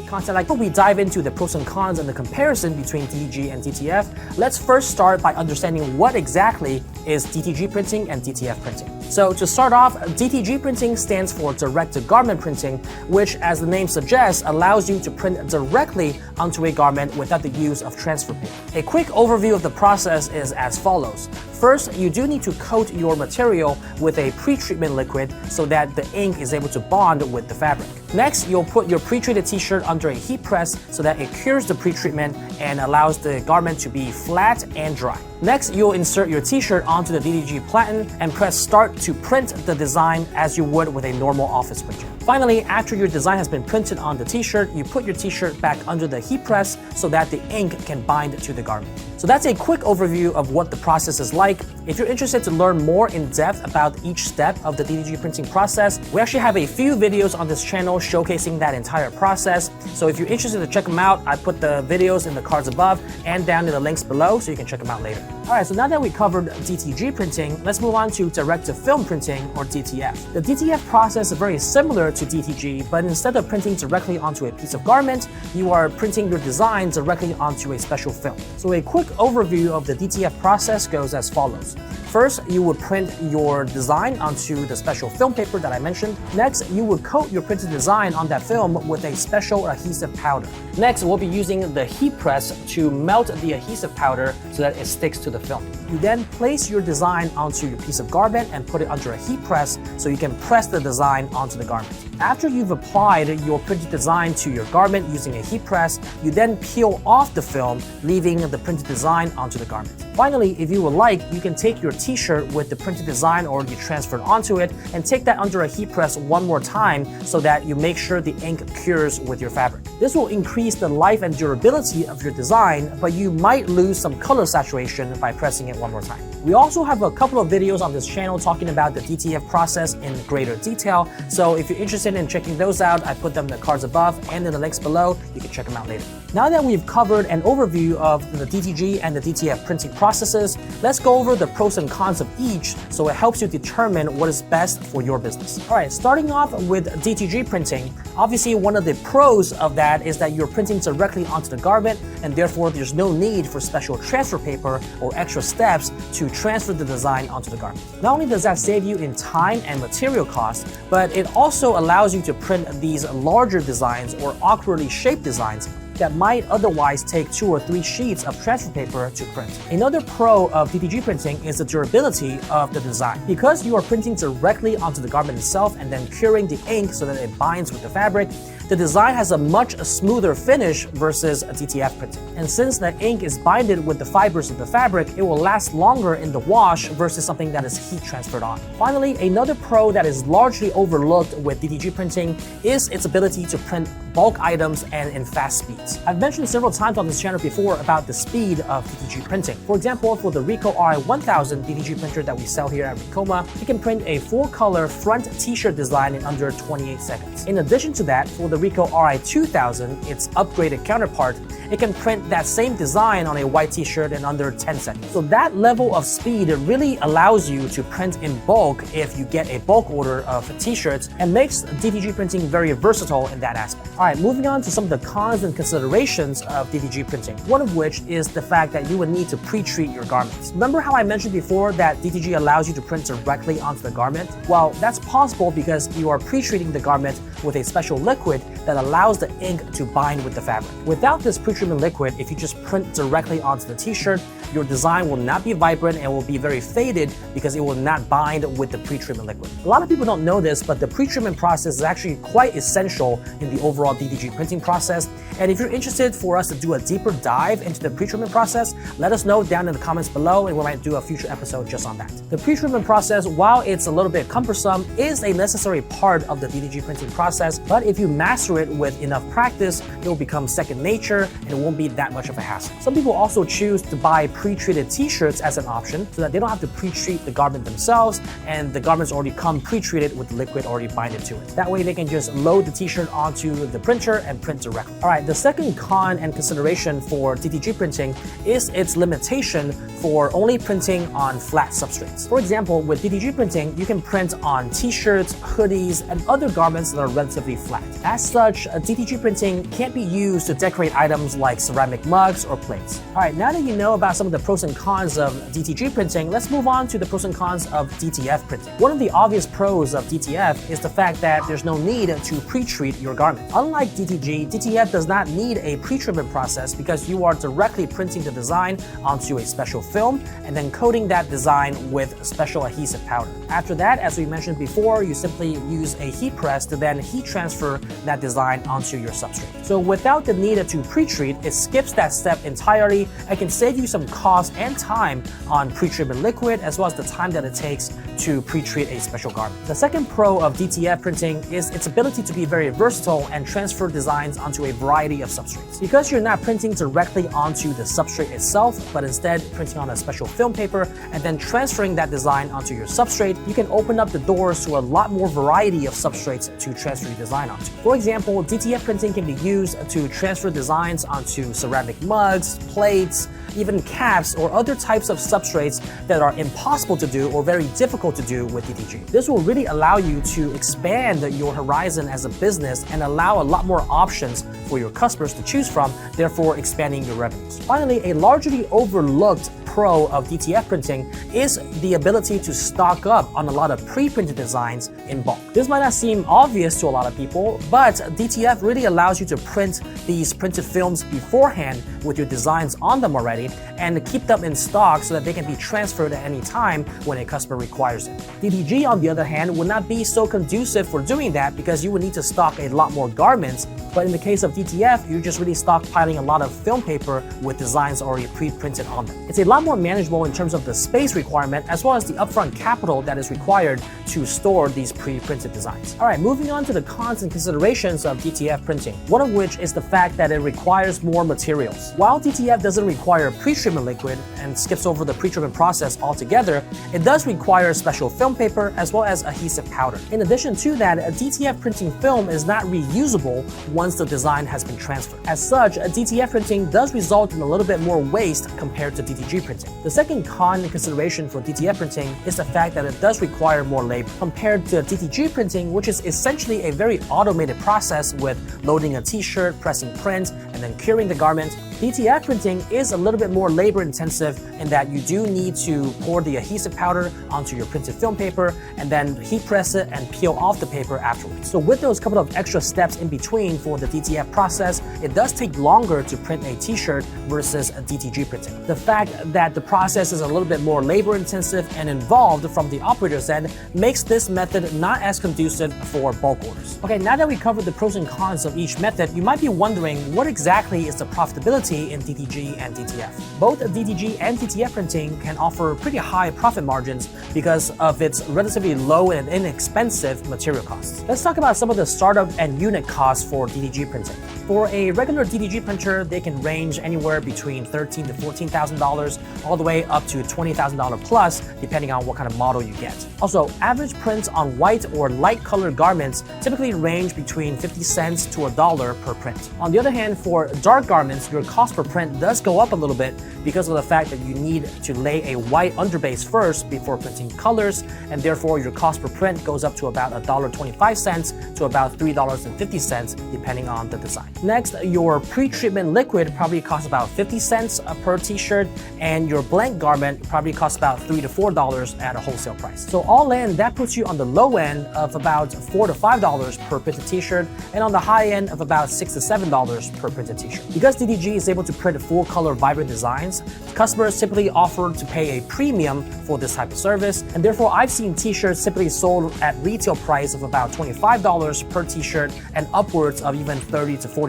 content like we dive into the pros and cons and the comparison between DTG and DTF, let's first start by understanding what exactly is DTG printing and DTF printing. So to start off, DTG printing stands for direct-to-garment printing, which, as the name suggests, allows you to print directly onto a garment without the use of transfer paper. A quick overview of the process is as follows. First, you do need to coat your material with a pre-treatment liquid so that the ink is able to bond with the fabric. Next, you'll put your pre-treated t-shirt under a heat press so that it cures the pre-treatment and allows the garment to be flat and dry. Next, you'll insert your t-shirt onto the DTG platen and press start to print the design as you would with a normal office printer. Finally, after your design has been printed on the t-shirt, you put your t-shirt back under the heat press so that the ink can bind to the garment. So that's a quick overview of what the process is like. If you're interested to learn more in depth about each step of the DTG printing process, we actually have a few videos on this channel showcasing that entire process. So if you're interested to check them out, I put the videos in the cards above and down in the links below so you can check them out later. Alright, so now that we covered DTG printing, let's move on to direct-to-film printing, or DTF. The DTF process is very similar to DTG, but instead of printing directly onto a piece of garment, you are printing your design directly onto a special film. So a quick overview of the DTF process goes as follows. First, you would print your design onto the special film paper that I mentioned. Next, you would coat your printed design on that film with a special adhesive powder. Next, we'll be using the heat press to melt the adhesive powder so that it sticks to the film. You then place your design onto your piece of garment and put it under a heat press so you can press the design onto the garment. After you've applied your printed design to your garment using a heat press, you then peel off the film, leaving the printed design onto the garment. Finally, if you would like, you can take your t-shirt with the printed design already transferred onto it and take that under a heat press one more time so that you make sure the ink cures with your fabric. This will increase the life and durability of your design, but you might lose some color saturation by pressing it one more time. We also have a couple of videos on this channel talking about the DTF process in greater detail, so if you're interested in checking those out, I put them in the cards above and in the links below. You can check them out later. Now that we've covered an overview of the DTG and the DTF printing processes, let's go over the pros and cons of each so it helps you determine what is best for your business. Alright, starting off with DTG printing, obviously one of the pros of that is that you're printing directly onto the garment and therefore there's no need for special transfer paper or extra steps to transfer the design onto the garment. Not only does that save you in time and material costs, but it also allows you to print these larger designs or awkwardly shaped designs that might otherwise take 2 or 3 sheets of transfer paper to print. Another pro of DTG printing is the durability of the design. Because you are printing directly onto the garment itself and then curing the ink so that it binds with the fabric, the design has a much smoother finish versus a DTF printing. And since the ink is binded with the fibers of the fabric, it will last longer in the wash versus something that is heat transferred on. Finally, another pro that is largely overlooked with DTG printing is its ability to print bulk items and in fast speeds. I've mentioned several times on this channel before about the speed of DTG printing. For example, for the Ricoh RI1000 DTG printer that we sell here at Ricoma, it can print a full-color front t-shirt design in under 28 seconds. In addition to that, for the Ricoh RI2000, its upgraded counterpart, it can print that same design on a white t-shirt in under 10 seconds. So that level of speed really allows you to print in bulk if you get a bulk order of t-shirts and makes DTG printing very versatile in that aspect. Alright, moving on to some of the cons and considerations of DTG printing, one of which is the fact that you would need to pre-treat your garments. Remember how I mentioned before that DTG allows you to print directly onto the garment? Well, that's possible because you are pre-treating the garment with a special liquid that allows the ink to bind with the fabric. Without this pre-treatment liquid, if you just print directly onto the t-shirt, your design will not be vibrant and will be very faded because it will not bind with the pre-treatment liquid. A lot of people don't know this, but the pre-treatment process is actually quite essential in the overall DTG printing process. And if you're interested for us to do a deeper dive into the pre-treatment process, let us know down in the comments below and we might do a future episode just on that. The pre-treatment process, while it's a little bit cumbersome, is a necessary part of the DTG printing process, but if you master it with enough practice, it will become second nature and it won't be that much of a hassle. Some people also choose to buy pre-treated t-shirts as an option so that they don't have to pre-treat the garment themselves and the garments already come pre-treated with the liquid already binded to it. That way they can just load the t-shirt onto the printer and print directly. All right, the second con and consideration for DTG printing is its limitation for only printing on flat substrates. For example, with DTG printing, you can print on t-shirts, hoodies, and other garments that are relatively flat. As such, DTG printing can't be used to decorate items like ceramic mugs or plates. All right, now that you know about some of the pros and cons of DTG printing, let's move on to the pros and cons of DTF printing. One of the obvious pros of DTF is the fact that there's no need to pre-treat your garment. Unlike DTG, DTF does not need a pre-treatment process because you are directly printing the design onto a special film and then coating that design with special adhesive powder. After that, as we mentioned before, you simply use a heat press to then heat transfer that design onto your substrate. So without the need to pre-treat, it skips that step entirely and can save you some cost and time on pre-treatment liquid as well as the time that it takes to pre-treat a special garment. The second pro of DTF printing is its ability to be very versatile and transfer designs onto a variety of substrates. Because you're not printing directly onto the substrate itself, but instead printing on a special film paper and then transferring that design onto your substrate, you can open up the doors to a lot more variety of substrates to transfer your design onto. For example, DTF printing can be used to transfer designs onto ceramic mugs, plates, even caps, or other types of substrates that are impossible to do or very difficult to do with DTG. This will really allow you to expand your horizon as a business and allow a lot more options for your customers to choose from, therefore expanding your revenues. Finally, a largely overlooked pro of DTF printing is the ability to stock up on a lot of pre-printed designs in bulk. This might not seem obvious to a lot of people, but DTF really allows you to print these printed films beforehand with your designs on them already and keep them in stock so that they can be transferred at any time when a customer requires it. DTG, on the other hand, would not be so conducive for doing that because you would need to stock a lot more garments. But in the case of DTF, you're just really stockpiling a lot of film paper with designs already pre-printed on them. It's a lot more manageable in terms of the space requirement as well as the upfront capital that is required to store these pre-printed designs. All right, moving on to the cons and considerations of DTF printing, one of which is the fact that it requires more materials. While DTF doesn't require pre-treatment liquid and skips over the pre-treatment process altogether, it does require special film paper as well as adhesive powder. In addition to that, a DTF printing film is not reusable once the design has been transferred. As such, DTF printing does result in a little bit more waste compared to DTG printing. The second con and consideration for DTF printing is the fact that it does require more labor compared to DTG printing, which is essentially a very automated process with loading a t-shirt, pressing print, and then curing the garment. DTF printing is a little bit more labor intensive in that you do need to pour the adhesive powder onto your printed film paper and then heat press it and peel off the paper afterwards. So with those couple of extra steps in between for the DTF process, it does take longer to print a t-shirt versus a DTG printing. The fact that the process is a little bit more labor intensive and involved from the operator's end makes this method not as conducive for bulk orders. Okay, now that we covered the pros and cons of each method, you might be wondering what exactly is the profitability in DTG and DTF. Both DTG and DTF printing can offer pretty high profit margins because of its relatively low and inexpensive material costs. Let's talk about some of the startup and unit costs for DTG printing. For a regular DTG printer, they can range anywhere between $13,000 to $14,000 all the way up to $20,000 plus, depending on what kind of model you get. Also, average prints on white or light colored garments typically range between 50 cents to $1 per print. On the other hand, for dark garments, your cost per print does go up a little bit because of the fact that you need to lay a white underbase first before printing colors, and therefore your cost per print goes up to about $1.25 to about $3.50 depending on the design. Next, your pre-treatment liquid probably costs about 50 cents per t-shirt, and your blank garment probably costs about $3 to $4 at a wholesale price. So all in, that puts you on the low end of about $4 to $5 per printed t-shirt, and on the high end of about $6 to $7 per printed t-shirt. Because DTG is able to print full-color vibrant designs, customers typically offer to pay a premium for this type of service, and therefore I've seen t-shirts typically sold at retail price of about $25 per t-shirt and upwards of even $30 to $40.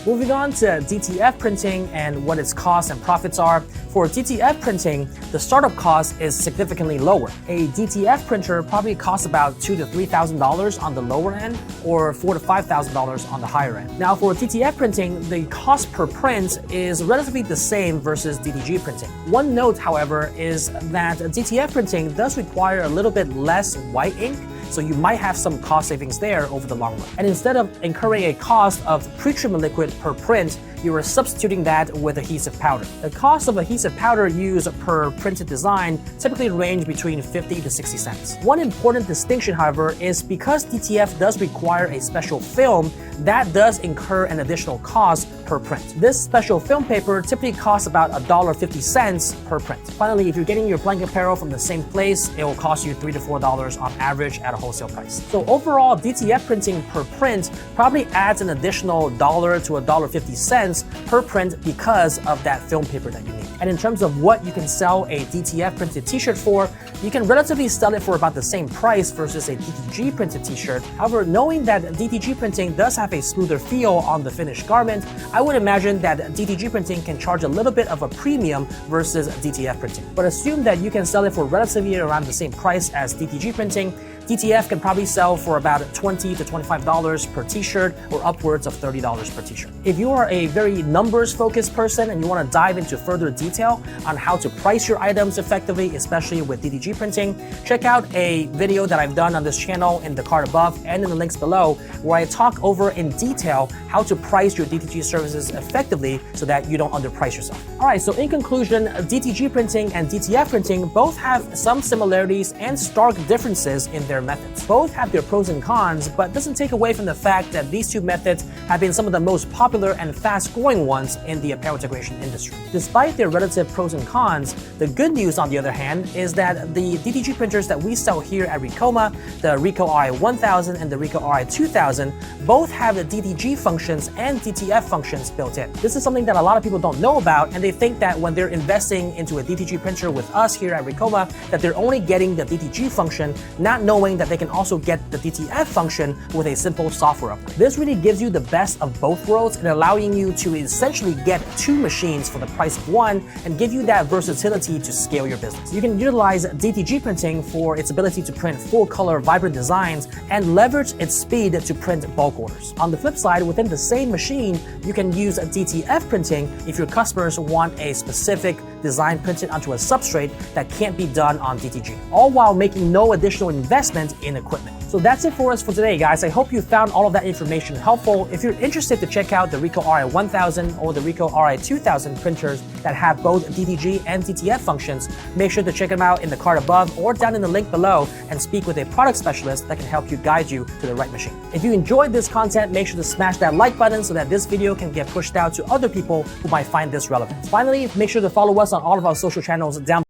Moving on to DTF printing and what its costs and profits are. For DTF printing, the startup cost is significantly lower. A DTF printer probably costs about $2,000 to $3,000 on the lower end, or $4,000 to $5,000 on the higher end. Now for DTF printing, the cost per print is relatively the same versus DTG printing. One note, however, is that DTF printing does require a little bit less white ink, so you might have some cost savings there over the long run. And instead of incurring a cost of pre-treatment liquid per print, you are substituting that with adhesive powder. The cost of adhesive powder used per printed design typically range between 50 to 60 cents. One important distinction, however, is because DTF does require a special film, that does incur an additional cost per print. This special film paper typically costs about $1.50 per print. Finally, if you're getting your blanket apparel from the same place, it will cost you $3 to $4 on average at a wholesale price. So overall, DTF printing per print probably adds an additional $1 to $1.50 per print because of that film paper that you need. And in terms of what you can sell a DTF printed t-shirt for, you can relatively sell it for about the same price versus a DTG printed t-shirt. However, knowing that DTG printing does have a smoother feel on the finished garment, I would imagine that DTG printing can charge a little bit of a premium versus DTF printing. But assume that you can sell it for relatively around the same price as DTG printing. DTF can probably sell for about $20 to $25 per t-shirt or upwards of $30 per t-shirt. If you are a very numbers-focused person and you want to dive into further detail on how to price your items effectively, especially with DTG printing, check out a video that I've done on this channel in the card above and in the links below, where I talk over in detail how to price your DTG services effectively so that you don't underprice yourself. All right, so in conclusion, DTG printing and DTF printing both have some similarities and stark differences in their methods. Both have their pros and cons, but doesn't take away from the fact that these two methods have been some of the most popular and fast-growing ones in the apparel integration industry. Despite their relative pros and cons, the good news, on the other hand, is that the DTG printers that we sell here at Ricoma, the Ricoh RI1000 and the Ricoh RI2000, both have the DTG functions and DTF functions built in. This is something that a lot of people don't know about, and they think that when they're investing into a DTG printer with us here at Ricoma, that they're only getting the DTG function, not knowing that they can also get the DTF function with a simple software upgrade. This really gives you the best of both worlds and allowing you to essentially get two machines for the price of one and give you that versatility to scale your business. You can utilize DTG printing for its ability to print full-color, vibrant designs and leverage its speed to print bulk orders. On the flip side, within the same machine, you can use DTF printing if your customers want a specific design printed onto a substrate that can't be done on DTG, all while making no additional investment in equipment. So that's it for us for today, guys. I hope you found all of that information helpful. If you're interested to check out the Ricoh RI1000 or the Ricoh RI2000 printers that have both DTG and DTF functions, make sure to check them out in the card above or down in the link below and speak with a product specialist that can help you guide you to the right machine. If you enjoyed this content, make sure to smash that like button so that this video can get pushed out to other people who might find this relevant. Finally, make sure to follow us on all of our social channels down